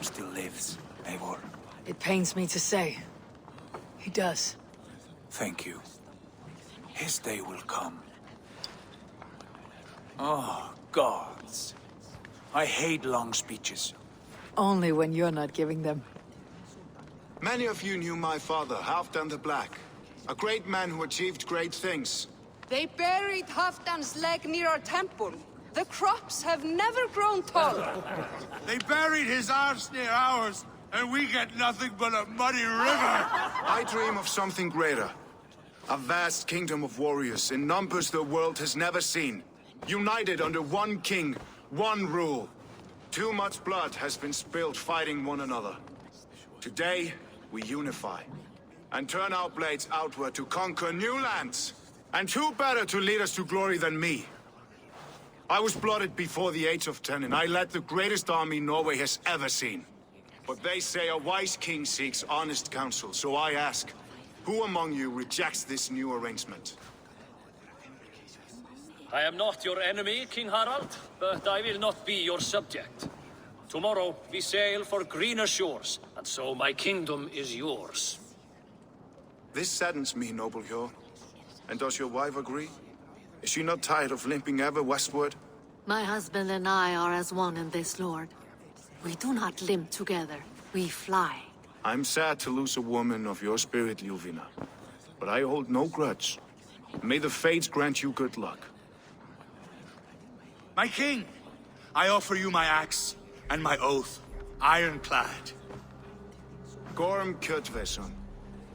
still lives, Eivor. It pains me to say. He does. Thank you. His day will come. Oh, gods. I hate long speeches. Only when you're not giving them. Many of you knew my father, Halfdan the Black. A great man who achieved great things. They buried Halfdan's leg near our temple. The crops have never grown taller. They buried his arse near ours, and we get nothing but a muddy river. I dream of something greater. A vast kingdom of warriors in numbers the world has never seen. United under one king, one rule. Too much blood has been spilled fighting one another. Today, we unify. And turn our blades outward to conquer new lands. And who better to lead us to glory than me? I was blooded before the age of 10, and I led the greatest army Norway has ever seen. But they say a wise king seeks honest counsel, so I ask, who among you rejects this new arrangement? I am not your enemy, King Harald, but I will not be your subject. Tomorrow we sail for greener shores, and so my kingdom is yours. This saddens me, noble Hjor. And does your wife agree? Is she not tired of limping ever westward? My husband and I are as one in this, Lord. We do not limp together. We fly. I'm sad to lose a woman of your spirit, Ljuvina. But I hold no grudge. May the fates grant you good luck. My king, I offer you my axe and my oath, ironclad. Gorm Kjotveson,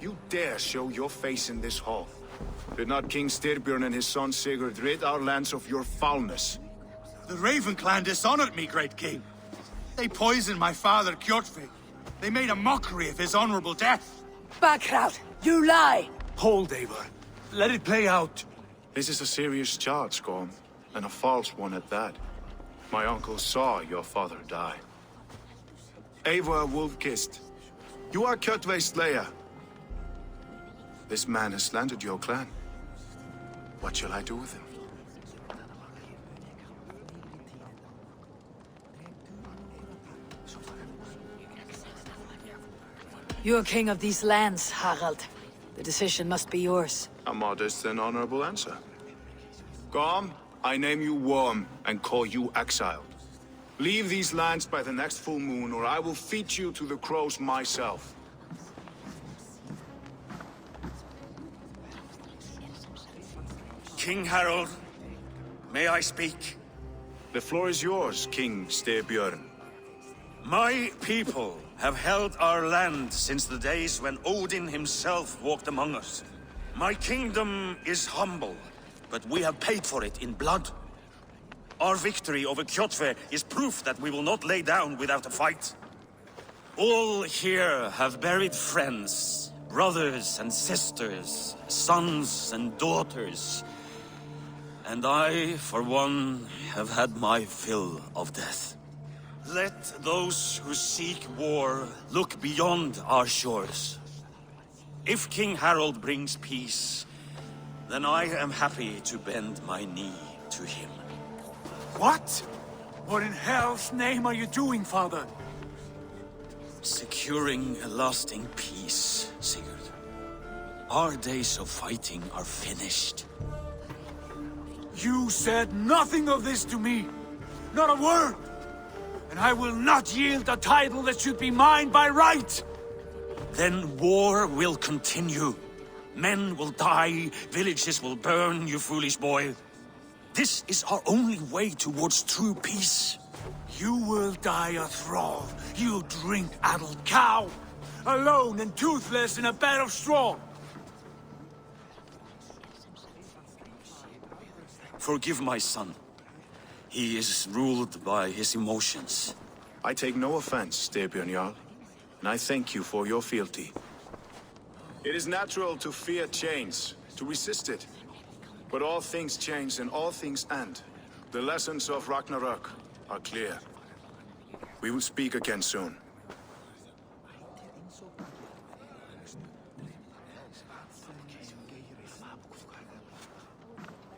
you dare show your face in this hall. Did not King Styrbjörn and his son Sigurd rid our lands of your foulness? The Raven clan dishonored me, great king. They poisoned my father, Kjotve. They made a mockery of his honorable death. Backhout! You lie! Hold, Eivor. Let it play out. This is a serious charge, Gorm, and a false one at that. My uncle saw your father die. Eivor Wolf-Kissed, you are Kjotve's slayer. This man has slandered your clan. What shall I do with him? You're king of these lands, Harald. The decision must be yours. A modest and honorable answer. Gorm, I name you Worm and call you exiled. Leave these lands by the next full moon, or I will feed you to the crows myself. King Harald, may I speak? The floor is yours, King Styrbjörn. My people have held our land since the days when Odin himself walked among us. My kingdom is humble, but we have paid for it in blood. Our victory over Kjotve is proof that we will not lay down without a fight. All here have buried friends, brothers and sisters, sons and daughters. And I, for one, have had my fill of death. Let those who seek war look beyond our shores. If King Harald brings peace, then I am happy to bend my knee to him. What? What in hell's name are you doing, father? Securing a lasting peace, Sigurd. Our days of fighting are finished. You said nothing of this to me. Not a word. And I will not yield a title that should be mine by right. Then war will continue. Men will die, villages will burn, you foolish boy. This is our only way towards true peace. You will die a thrall, you drink-addled cow. Alone and toothless in a bed of straw. Forgive my son. He is ruled by his emotions. I take no offense, Styrbjörn Jarl, and I thank you for your fealty. It is natural to fear change, to resist it. But all things change and all things end. The lessons of Ragnarök are clear. We will speak again soon.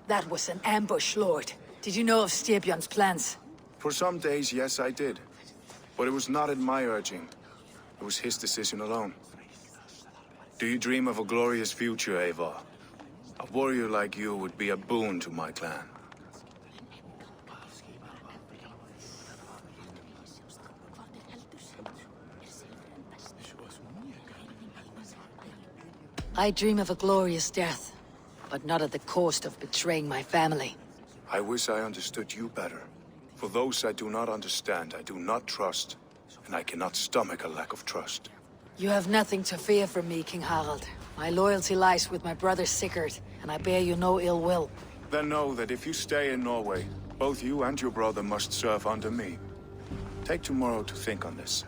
That was an ambush, Lord. Did you know of Styrbjörn's plans? For some days, yes, I did. But it was not at my urging. It was his decision alone. Do you dream of a glorious future, Eivor? A warrior like you would be a boon to my clan. I dream of a glorious death, but not at the cost of betraying my family. I wish I understood you better. For those I do not understand, I do not trust, and I cannot stomach a lack of trust. You have nothing to fear from me, King Harald. My loyalty lies with my brother Sigurd, and I bear you no ill will. Then know that if you stay in Norway, both you and your brother must serve under me. Take tomorrow to think on this.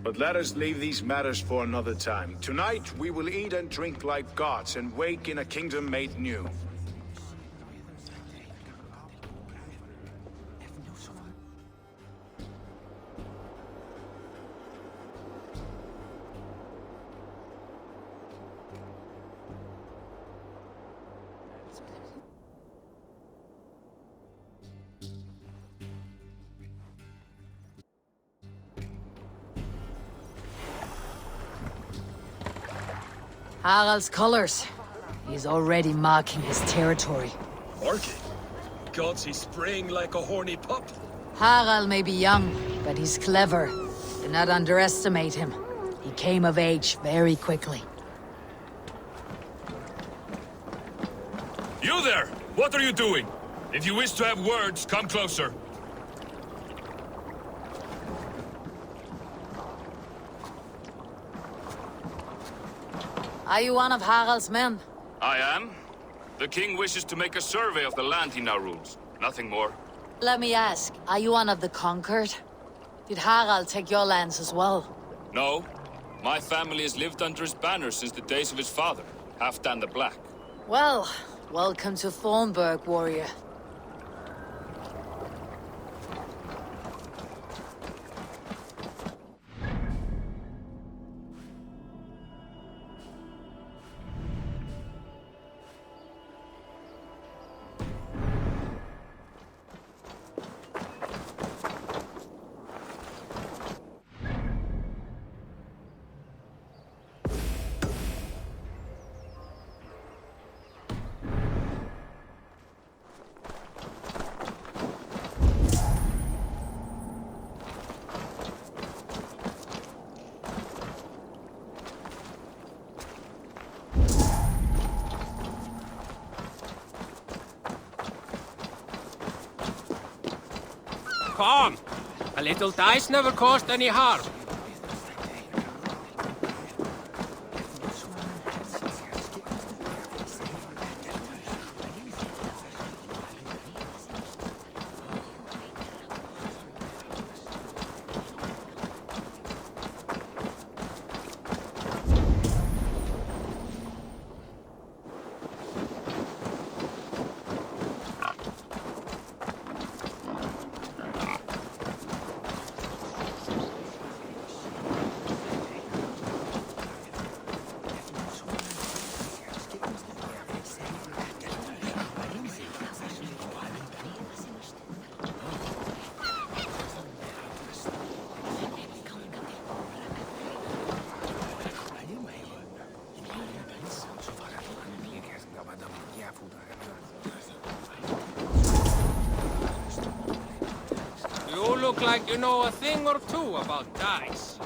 But let us leave these matters for another time. Tonight, we will eat and drink like gods and wake in a kingdom made new. Harald's colors. He's already marking his territory. Marking? Gods, he's spraying like a horny pup. Harald may be young, but he's clever. Do not underestimate him. He came of age very quickly. You there! What are you doing? If you wish to have words, come closer. Are you one of Harald's men? I am. The king wishes to make a survey of the land he now rules. Nothing more. Let me ask, are you one of the conquered? Did Harald take your lands as well? No. My family has lived under his banner since the days of his father, Halfdan the Black. Well, welcome to Thornburg, warrior. Come! A little dice never caused any harm. You look like you know a thing or two about dice.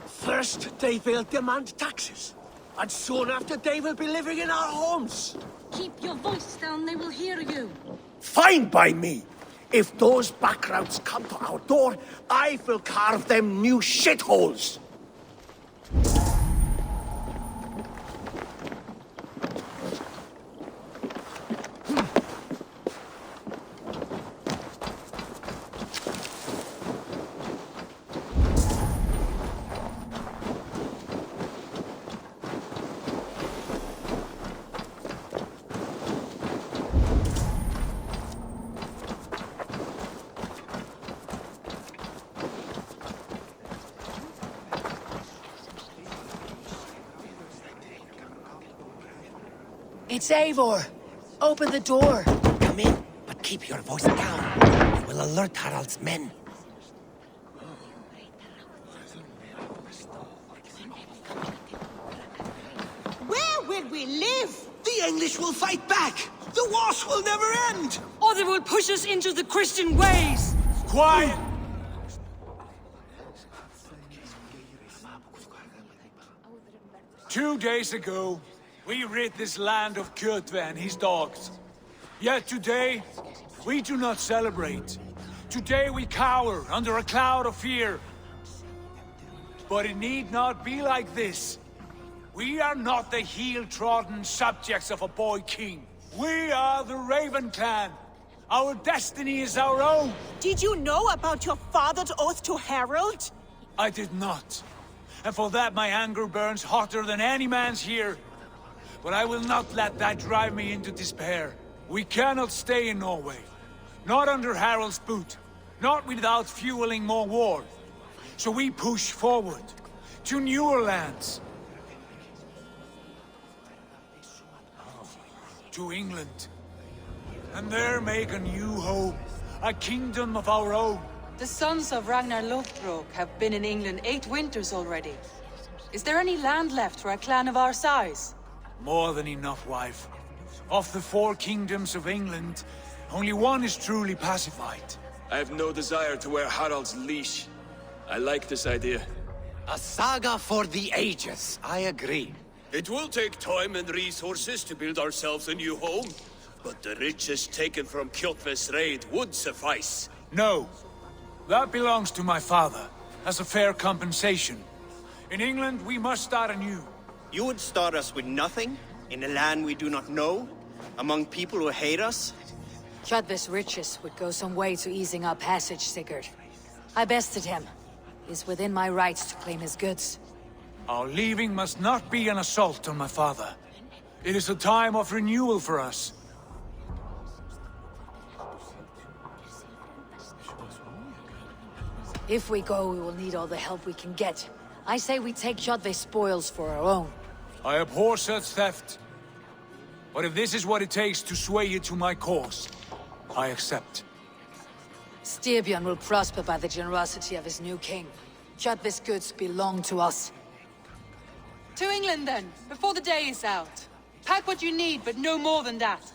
First, they will demand taxes. And soon after, they will be living in our homes. Keep your voice down, they will hear you. Fine by me. If those backgrounds come to our door, I will carve them new shitholes. It's Eivor! Open the door! Come in, but keep your voice down. You will alert Harald's men. Where will we live? The English will fight back! The wars will never end! Or they will push us into the Christian ways! Quiet! 2 days ago, we rid this land of Kjotve and his dogs. Yet today, we do not celebrate. Today we cower under a cloud of fear. But it need not be like this. We are not the heel-trodden subjects of a boy king. We are the Raven clan. Our destiny is our own. Did you know about your father's oath to Harald? I did not. And for that my anger burns hotter than any man's here. But I will not let that drive me into despair. We cannot stay in Norway. Not under Harald's boot. Not without fueling more war. So we push forward. To newer lands. To England. And there make a new home. A kingdom of our own. The sons of Ragnar Lothbrok have been in England 8 winters already. Is there any land left for a clan of our size? More than enough, wife. Of the 4 kingdoms of England, only one is truly pacified. I have no desire to wear Harald's leash. I like this idea. A saga for the ages, I agree. It will take time and resources to build ourselves a new home, but the riches taken from Kjotve's raid would suffice. No. That belongs to my father, as a fair compensation. In England, we must start anew. You would start us with nothing? In a land we do not know? Among people who hate us? Kjotve's riches would go some way to easing our passage, Sigurd. I bested him. It's within my rights to claim his goods. Our leaving must not be an assault on my father. It is a time of renewal for us. If we go, we will need all the help we can get. I say we take Kjotve's spoils for our own. I abhor such theft. But if this is what it takes to sway you to my cause, I accept. Styrbjörn will prosper by the generosity of his new king. Kjotve's goods belong to us. To England then, before the day is out. Pack what you need, but no more than that.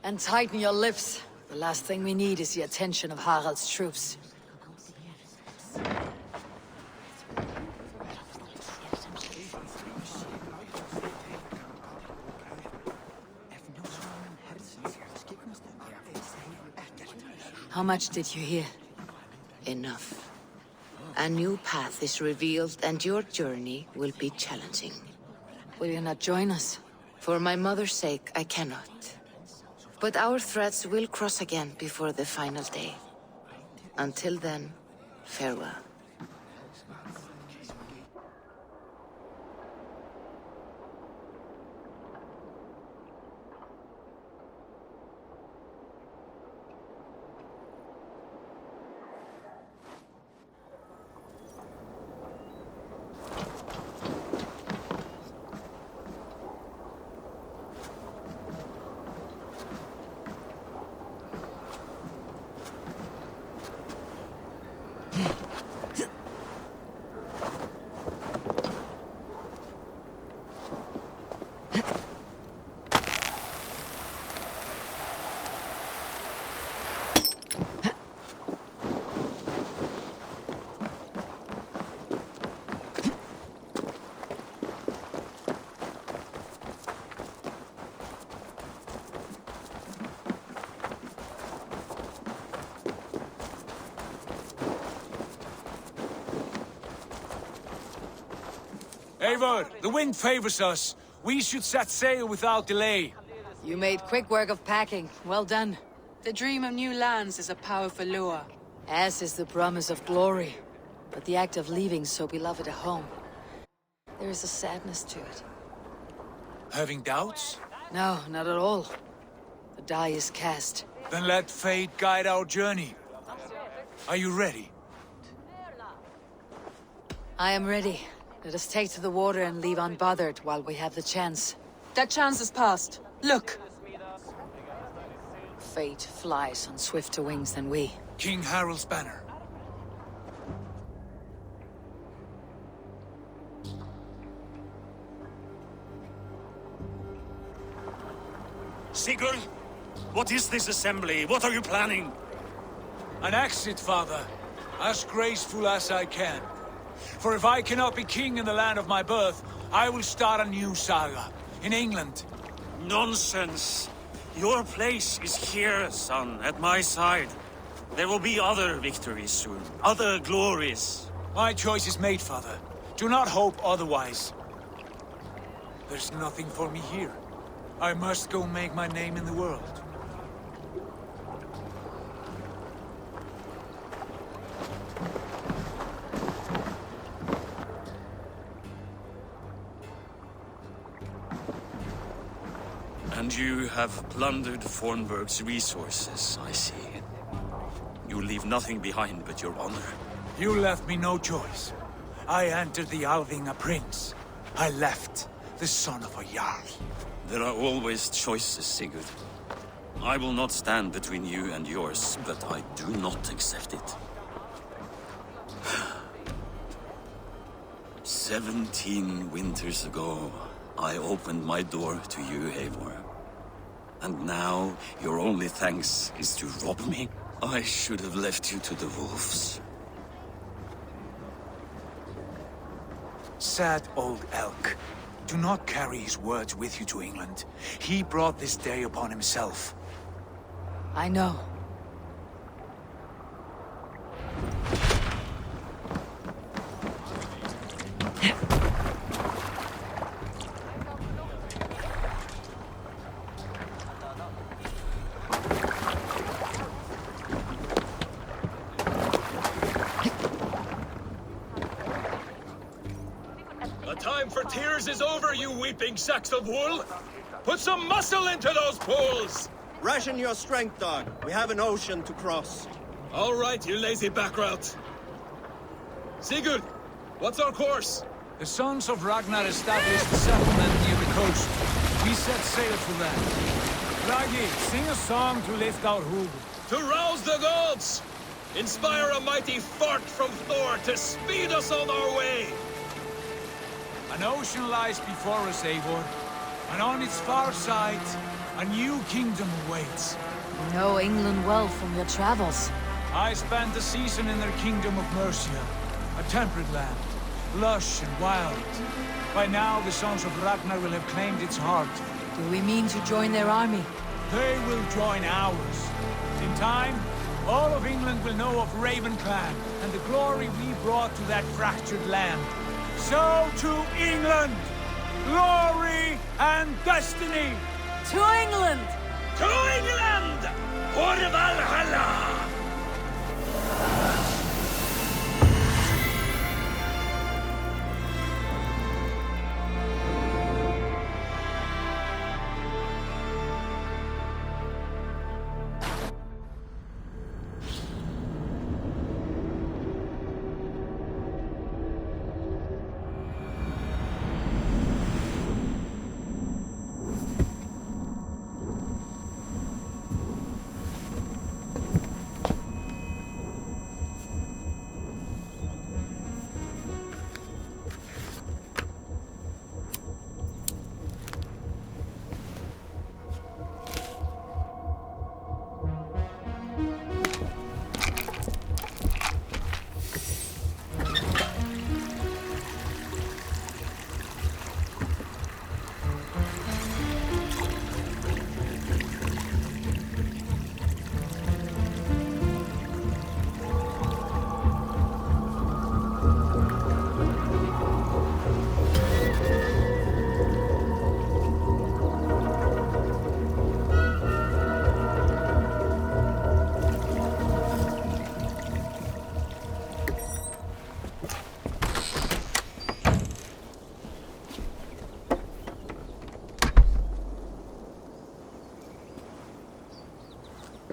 And tighten your lips. The last thing we need is the attention of Harald's troops. How much did you hear? Enough. A new path is revealed and your journey will be challenging. Will you not join us? For my mother's sake, I cannot. But our threads will cross again before the final day. Until then, farewell. Eivor, the wind favors us. We should set sail without delay. You made quick work of packing. Well done. The dream of new lands is a powerful lure. As is the promise of glory. But the act of leaving so beloved a home, there is a sadness to it. Having doubts? No, not at all. The die is cast. Then let fate guide our journey. Are you ready? I am ready. Let us take to the water and leave unbothered while we have the chance. That chance is past. Look! Fate flies on swifter wings than we. King Harald's banner. Sigurd, what is this assembly? What are you planning? An exit, father. As graceful as I can. For if I cannot be king in the land of my birth, I will start a new saga. In England. Nonsense. Your place is here, son, at my side. There will be other victories soon. Other glories. My choice is made, father. Do not hope otherwise. There's nothing for me here. I must go make my name in the world. And you have plundered Fornburg's resources, I see. You leave nothing behind but your honor. You left me no choice. I entered the Alving a prince. I left the son of a Jarl. There are always choices, Sigurd. I will not stand between you and yours, but I do not accept it. 17 winters ago, I opened my door to you, Eivor. And now, your only thanks is to rob me? I should have left you to the wolves. Sad old elk. Do not carry his words with you to England. He brought this day upon himself. I know. The time for tears is over, you weeping sacks of wool! Put some muscle into those pools! Ration your strength, dog. We have an ocean to cross. All right, you lazy backrout. Sigurd, what's our course? The sons of Ragnar established a settlement near the coast. We set sail for them. Raggi, sing a song to lift our hood. To rouse the gods! Inspire a mighty fart from Thor to speed us on our way! An ocean lies before us, Eivor. And on its far side, a new kingdom awaits. You know England well from your travels. I spent a season in their kingdom of Mercia. A temperate land, lush and wild. By now, the sons of Ragnar will have claimed its heart. Do we mean to join their army? They will join ours. In time, all of England will know of Raven Clan and the glory we brought to that fractured land. So to England! Glory and destiny! To England! To England! For Valhalla!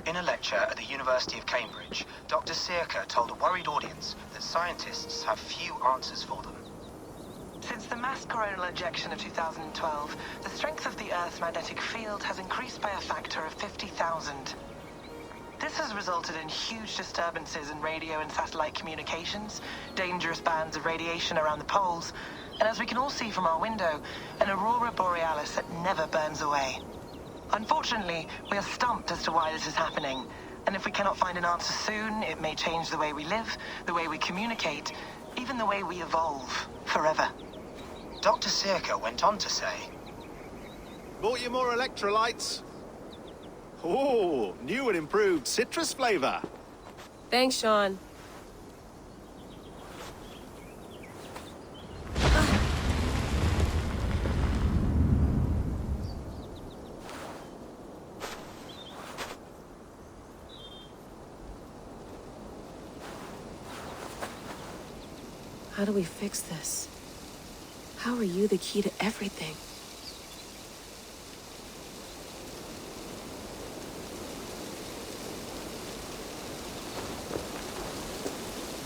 In a lecture at the University of Cambridge, Dr. Sirka told a worried audience that scientists have few answers for them. Since the mass coronal ejection of 2012, the strength of the Earth's magnetic field has increased by a factor of 50,000. This has resulted in huge disturbances in radio and satellite communications, dangerous bands of radiation around the poles, and as we can all see from our window, an aurora borealis that never burns away. Unfortunately, we are stumped as to why this is happening, and if we cannot find an answer soon, it may change the way we live, the way we communicate, even the way we evolve, forever. Dr. Circa went on to say, Bought you more electrolytes? Oh, new and improved citrus flavor. Thanks, Sean. How do we fix this? How are you the key to everything?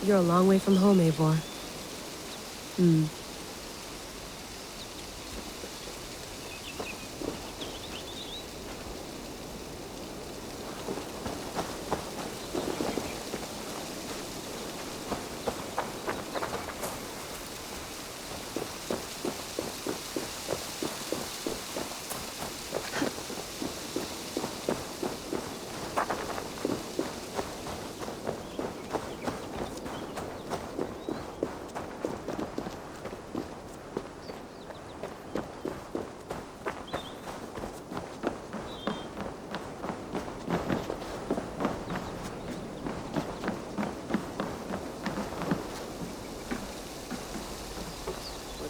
You're a long way from home, Eivor.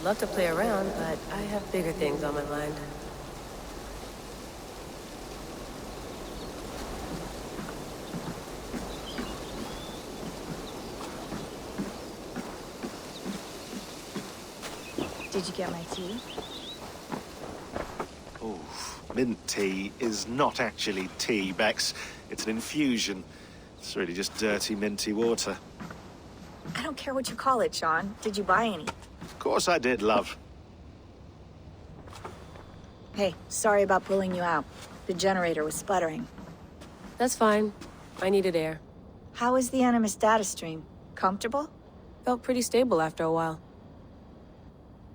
Love to play around, but I have bigger things on my mind. Did you get my tea? Oh, mint tea is not actually tea, Bex. It's an infusion. It's really just dirty, minty water. I don't care what you call it, Sean. Did you buy any? Of course I did, love. Hey, sorry about pulling you out. The generator was sputtering. That's fine. I needed air. How is the Animus data stream? Comfortable? Felt pretty stable after a while.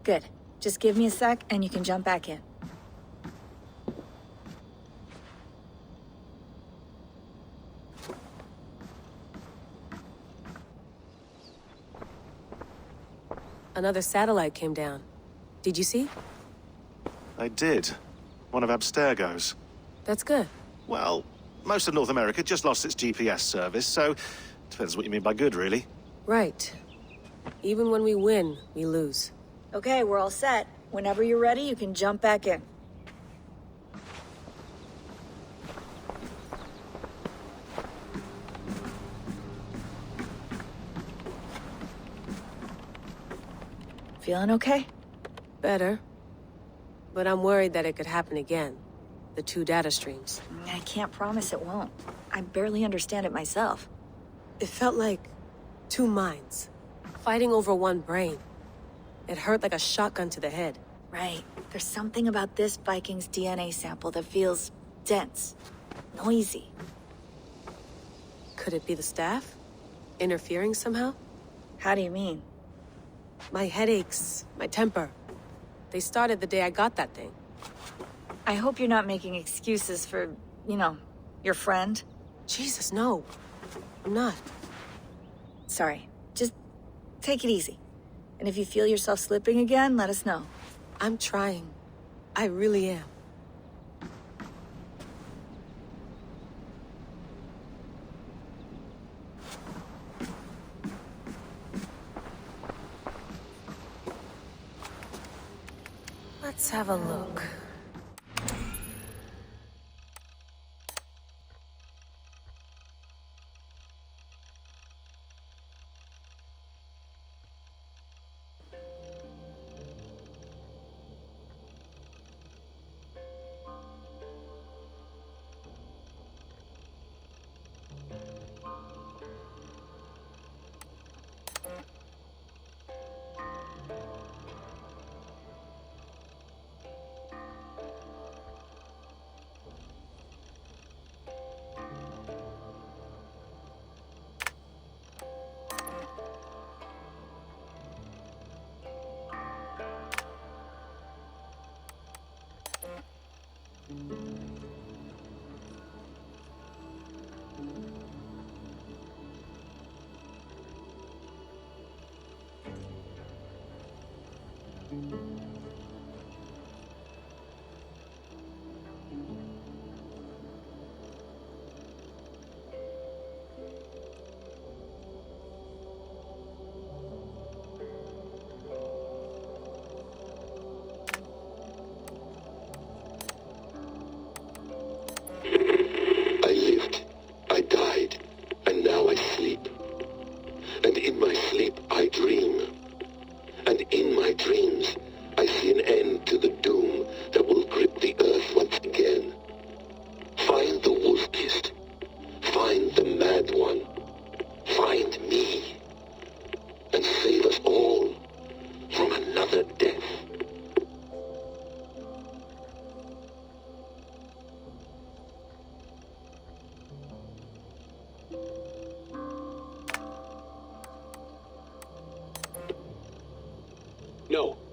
Good. Just give me a sec and you can jump back in. Another satellite came down. Did you see? I did. One of Abstergo's. That's good. Well, most of North America just lost its GPS service, so depends what you mean by good, really. Right. Even when we win, we lose. Okay, we're all set. Whenever you're ready, you can jump back in. Feeling okay? Better. But I'm worried that it could happen again. The two data streams. I can't promise it won't. I barely understand it myself. It felt like two minds, fighting over one brain. It hurt like a shotgun to the head. Right. There's something about this Viking's DNA sample that feels dense, noisy. Could it be the staff? Interfering somehow? How do you mean? My headaches, my temper. They started the day I got that thing. I hope you're not making excuses for, you know, your friend. Jesus, no. I'm not. Sorry. Just take it easy. And if you feel yourself slipping again, let us know. I'm trying. I really am. Let's have a look.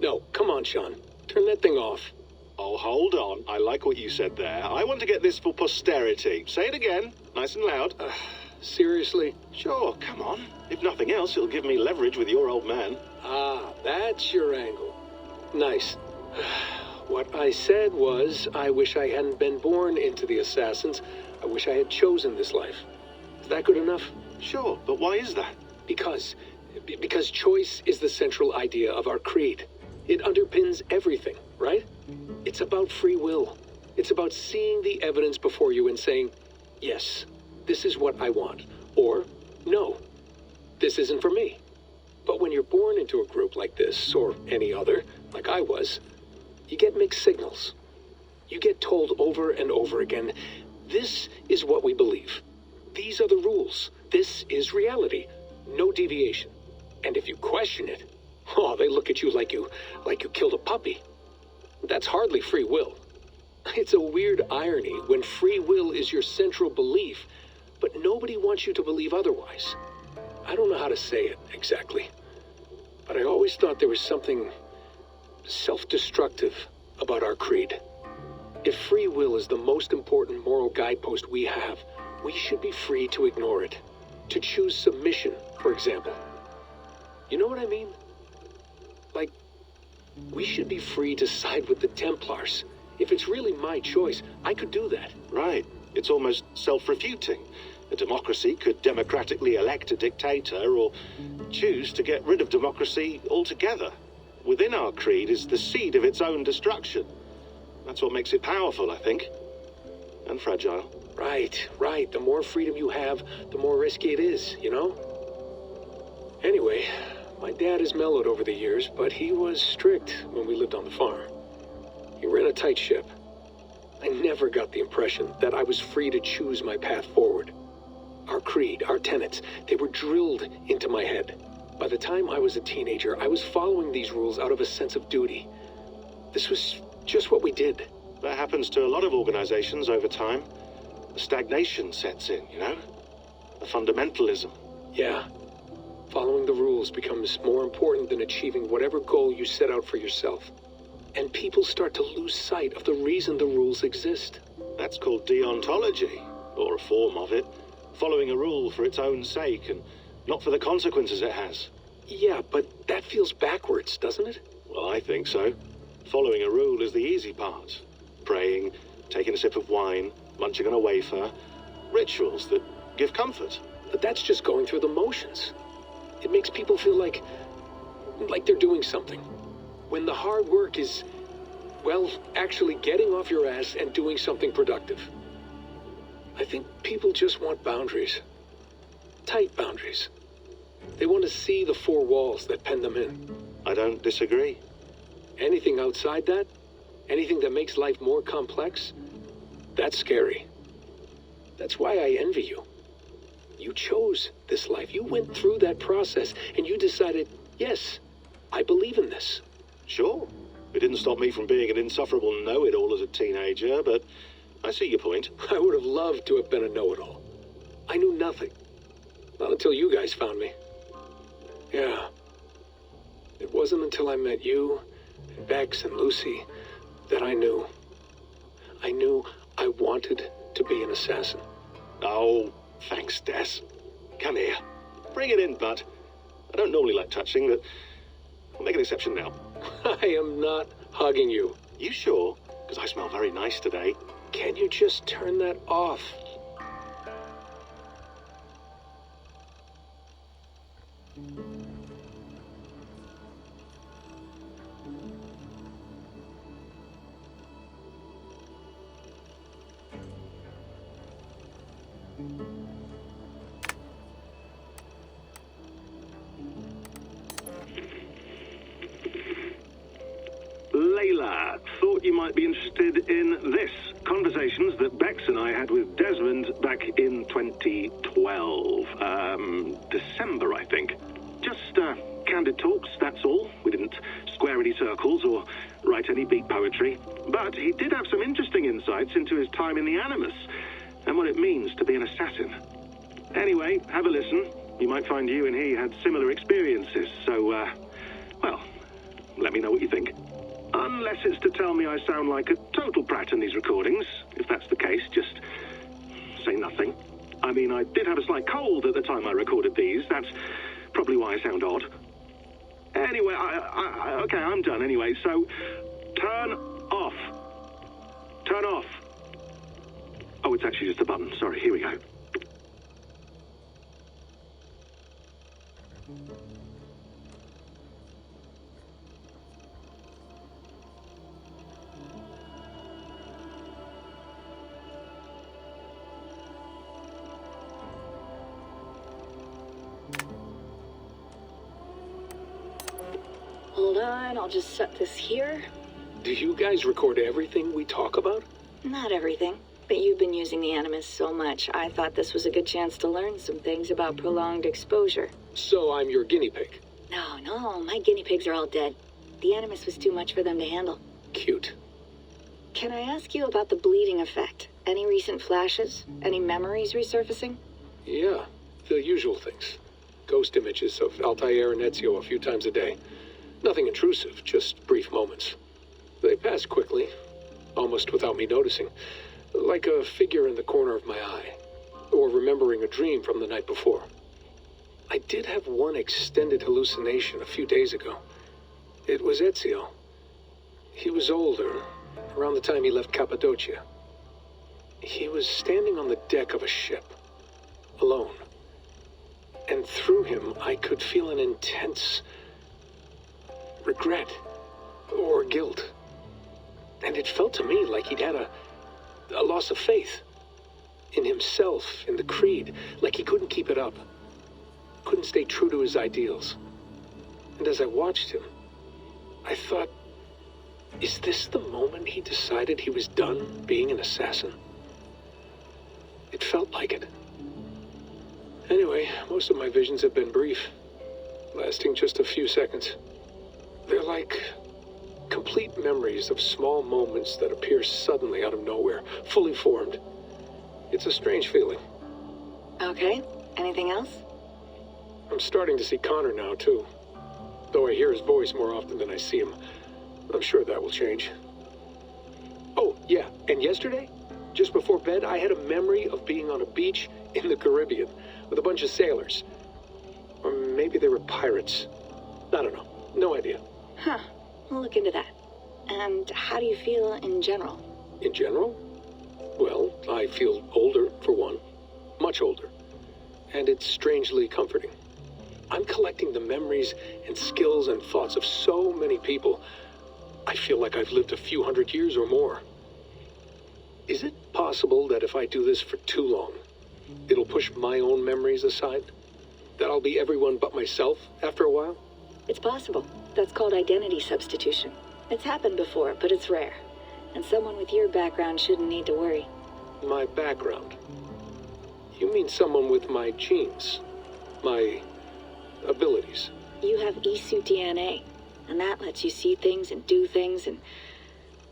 No, come on, Sean. Turn that thing off. Oh, hold on. I like what you said there. I want to get this for posterity. Say it again, nice and loud. Seriously? Sure, come on. If nothing else, it'll give me leverage with your old man. Ah, that's your angle. Nice. What I said was, I wish I hadn't been born into the Assassins. I wish I had chosen this life. Is that good enough? Sure, but why is that? Because choice is the central idea of our creed. It underpins everything, right? It's about free will. It's about seeing the evidence before you and saying, yes, this is what I want. Or, no, this isn't for me. But when you're born into a group like this, or any other, like I was, you get mixed signals. You get told over and over again, this is what we believe. These are the rules. This is reality. No deviation. And if you question it, oh, they look at you like you killed a puppy. That's hardly free will. It's a weird irony when free will is your central belief, but nobody wants you to believe otherwise. I don't know how to say it exactly, but I always thought there was something self-destructive about our creed. If free will is the most important moral guidepost we have, we should be free to ignore it. To choose submission, for example. You know what I mean? Like, we should be free to side with the Templars. If it's really my choice, I could do that. Right. It's almost self-refuting. A democracy could democratically elect a dictator or choose to get rid of democracy altogether. Within our creed is the seed of its own destruction. That's what makes it powerful, I think. And fragile. Right. The more freedom you have, the more risky it is, you know? Anyway, my dad has mellowed over the years, but he was strict when we lived on the farm. He ran a tight ship. I never got the impression that I was free to choose my path forward. Our creed, our tenets, they were drilled into my head. By the time I was a teenager, I was following these rules out of a sense of duty. This was just what we did. That happens to a lot of organizations over time. The stagnation sets in, you know? The fundamentalism. Yeah. Following the rules becomes more important than achieving whatever goal you set out for yourself. And people start to lose sight of the reason the rules exist. That's called deontology, or a form of it. Following a rule for its own sake and not for the consequences it has. Yeah, but that feels backwards, doesn't it? Well, I think so. Following a rule is the easy part. Praying, taking a sip of wine, munching on a wafer. Rituals that give comfort. But that's just going through the motions. It makes people feel like they're doing something. When the hard work is, well, actually getting off your ass and doing something productive. I think people just want boundaries. Tight boundaries. They want to see the four walls that pen them in. I don't disagree. Anything outside that, anything that makes life more complex, that's scary. That's why I envy you. You chose this life. You went through that process, and you decided, yes, I believe in this. Sure. It didn't stop me from being an insufferable know-it-all as a teenager, but I see your point. I would have loved to have been a know-it-all. I knew nothing. Not until you guys found me. Yeah. It wasn't until I met you, and Bex and Lucy, that I knew. I knew I wanted to be an assassin. Oh, thanks, Des. Come here. Bring it in, bud. I don't normally like touching, but I'll make an exception now. I am not hugging you. You sure? Because I smell very nice today. Can you just turn that off? Layla, thought you might be interested in this. Conversations that Bex and I had with Desmond back in 2012. December, I think. Just candid talks, that's all. We didn't square any circles or write any beat poetry. But he did have some interesting insights into his time in the Animus and what it means to be an assassin. Anyway, have a listen. You might find you and he had similar experiences, so, well, let me know what you think. Unless it's to tell me I sound like a total prat in these recordings. If that's the case, just say nothing. I mean, I did have a slight cold at the time I recorded these. That's probably why I sound odd. Anyway, okay, I'm done anyway, so turn off. Turn off. Oh, it's actually just a button. Sorry, here we go. Hold on, I'll just set this here. Do you guys record everything we talk about? Not everything, but you've been using the Animus so much, I thought this was a good chance to learn some things about prolonged exposure. So I'm your guinea pig. No, my guinea pigs are all dead. The Animus was too much for them to handle. Cute. Can I ask you about the bleeding effect? Any recent flashes? Any memories resurfacing? Yeah, the usual things. Ghost images of Altair and Ezio a few times a day. Nothing intrusive, just brief moments. They pass quickly, almost without me noticing. Like a figure in the corner of my eye. Or remembering a dream from the night before. I did have one extended hallucination a few days ago. It was Ezio. He was older, around the time he left Cappadocia. He was standing on the deck of a ship, alone. And through him, I could feel an intense regret or guilt. And it felt to me like he'd had a loss of faith in himself, in the creed, like he couldn't keep it up, couldn't stay true to his ideals. And as I watched him, I thought, is this the moment he decided he was done being an assassin? It felt like it. Anyway, most of my visions have been brief, lasting just a few seconds. They're like complete memories of small moments that appear suddenly out of nowhere, fully formed. It's a strange feeling. Okay, anything else? I'm starting to see Connor now, too. Though I hear his voice more often than I see him. I'm sure that will change. Oh, yeah, and yesterday, just before bed, I had a memory of being on a beach in the Caribbean with a bunch of sailors. Or maybe they were pirates. I don't know. No idea. Huh, we'll look into that. And how do you feel in general? In general? Well, I feel older, for one. Much older. And it's strangely comforting. I'm collecting the memories and skills and thoughts of so many people. I feel like I've lived a few hundred years or more. Is it possible that if I do this for too long, it'll push my own memories aside? That I'll be everyone but myself after a while? It's possible. That's called identity substitution. It's happened before, but it's rare. And someone with your background shouldn't need to worry. My background? You mean someone with my genes? My abilities? You have Isu DNA, and that lets you see things and do things and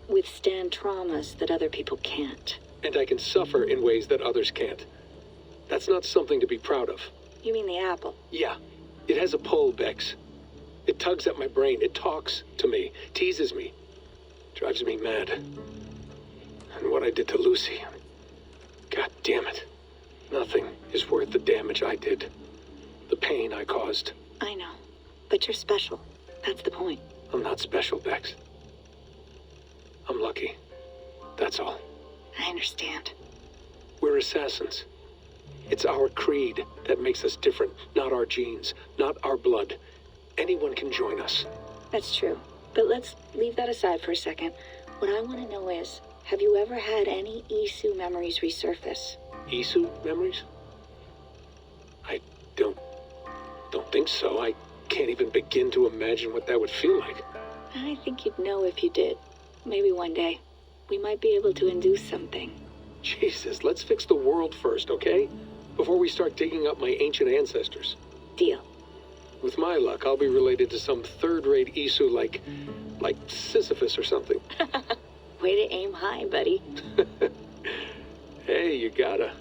withstand traumas that other people can't. And I can suffer in ways that others can't. That's not something to be proud of. You mean the apple? Yeah. It has a pull, Bex. It tugs at my brain. It talks to me. Teases me. Drives me mad. And what I did to Lucy. God damn it. Nothing is worth the damage I did. The pain I caused. I know. But you're special. That's the point. I'm not special, Bex. I'm lucky. That's all. I understand. We're assassins. It's our creed that makes us different, not our genes, not our blood. Anyone can join us. That's true. But let's leave that aside for a second. What I want to know is, have you ever had any Isu memories resurface? Isu memories? I don't think so. I can't even begin to imagine what that would feel like. I think you'd know if you did. Maybe one day. We might be able to induce something. Jesus, let's fix the world first, okay? Before we start digging up my ancient ancestors. Deal. With my luck, I'll be related to some third-rate Isu like Sisyphus or something. Way to aim high, buddy. Hey, you gotta.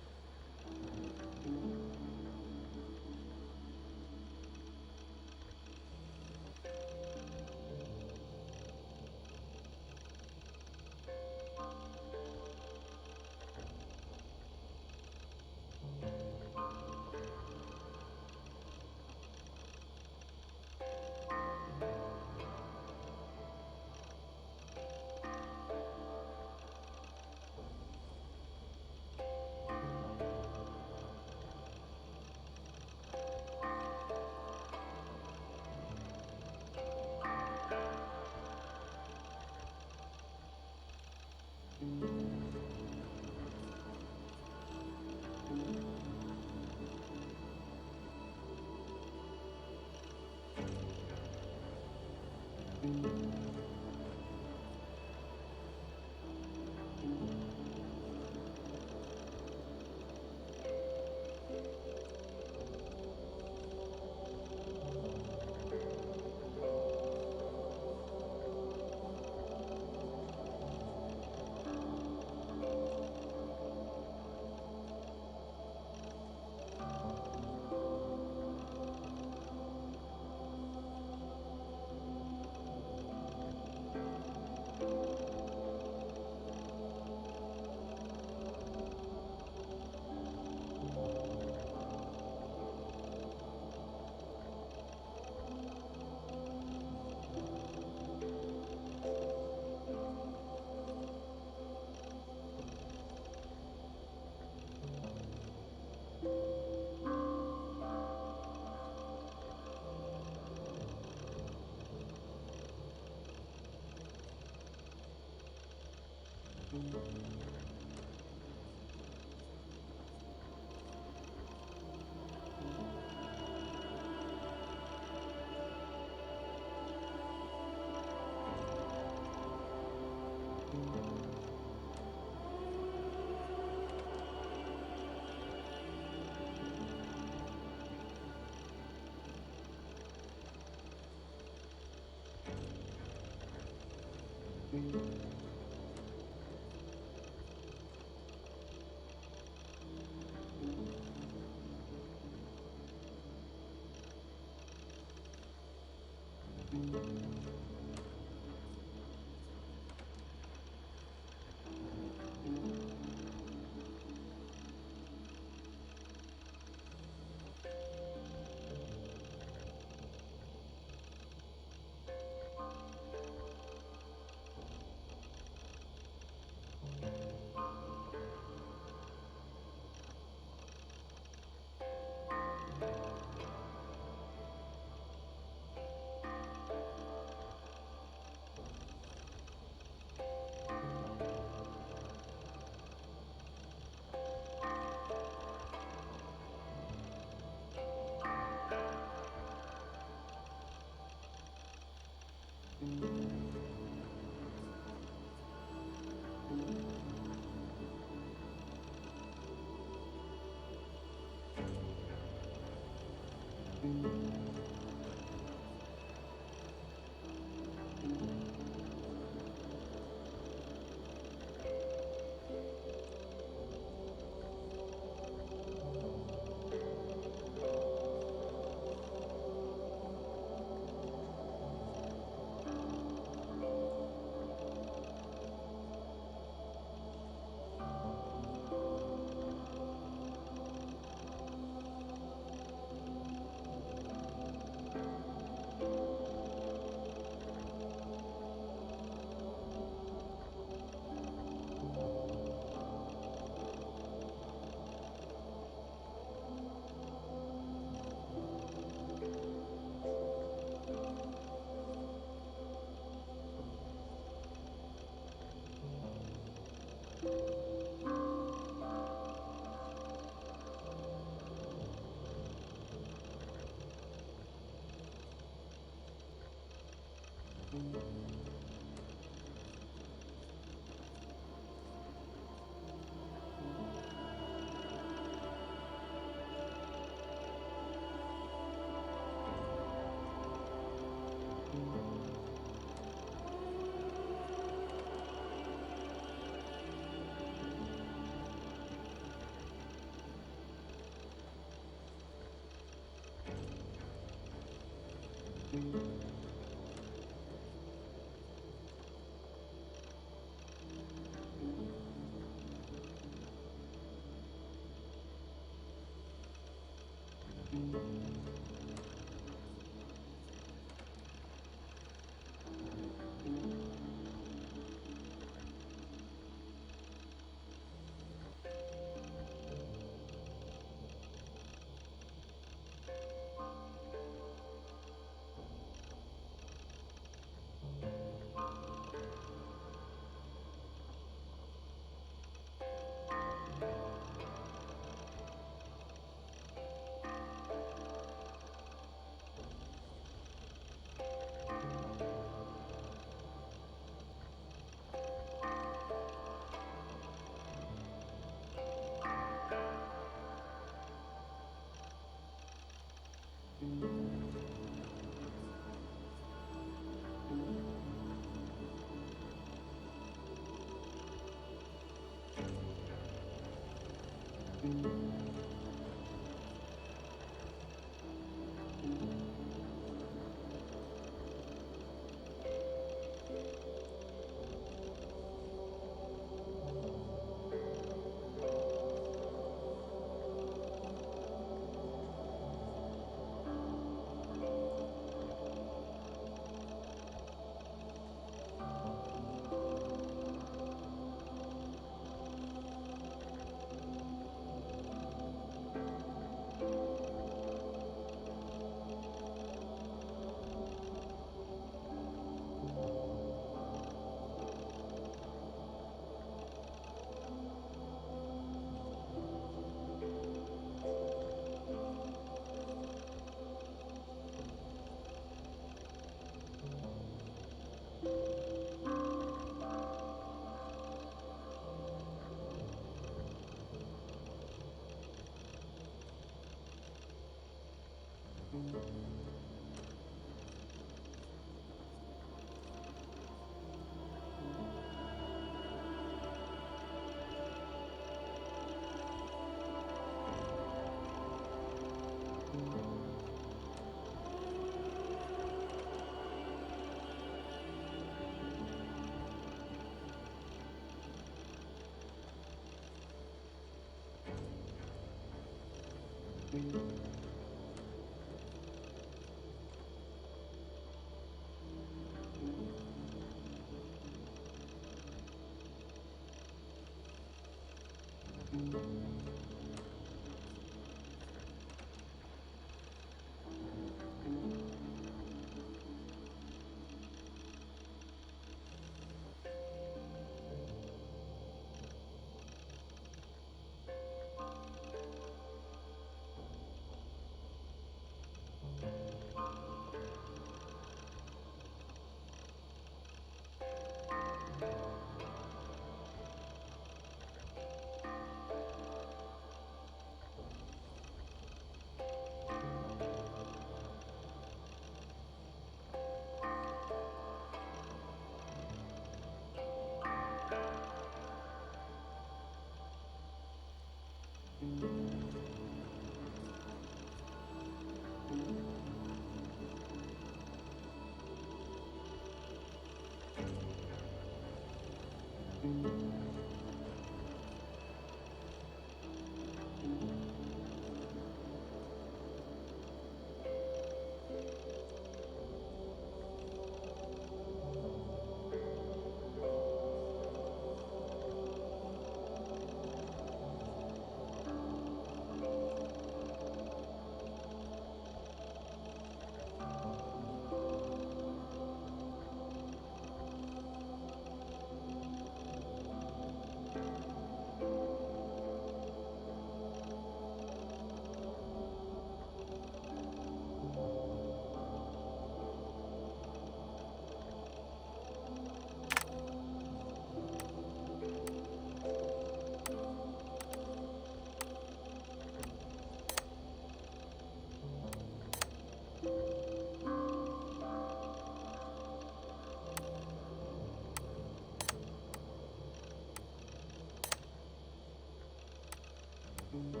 Thank you.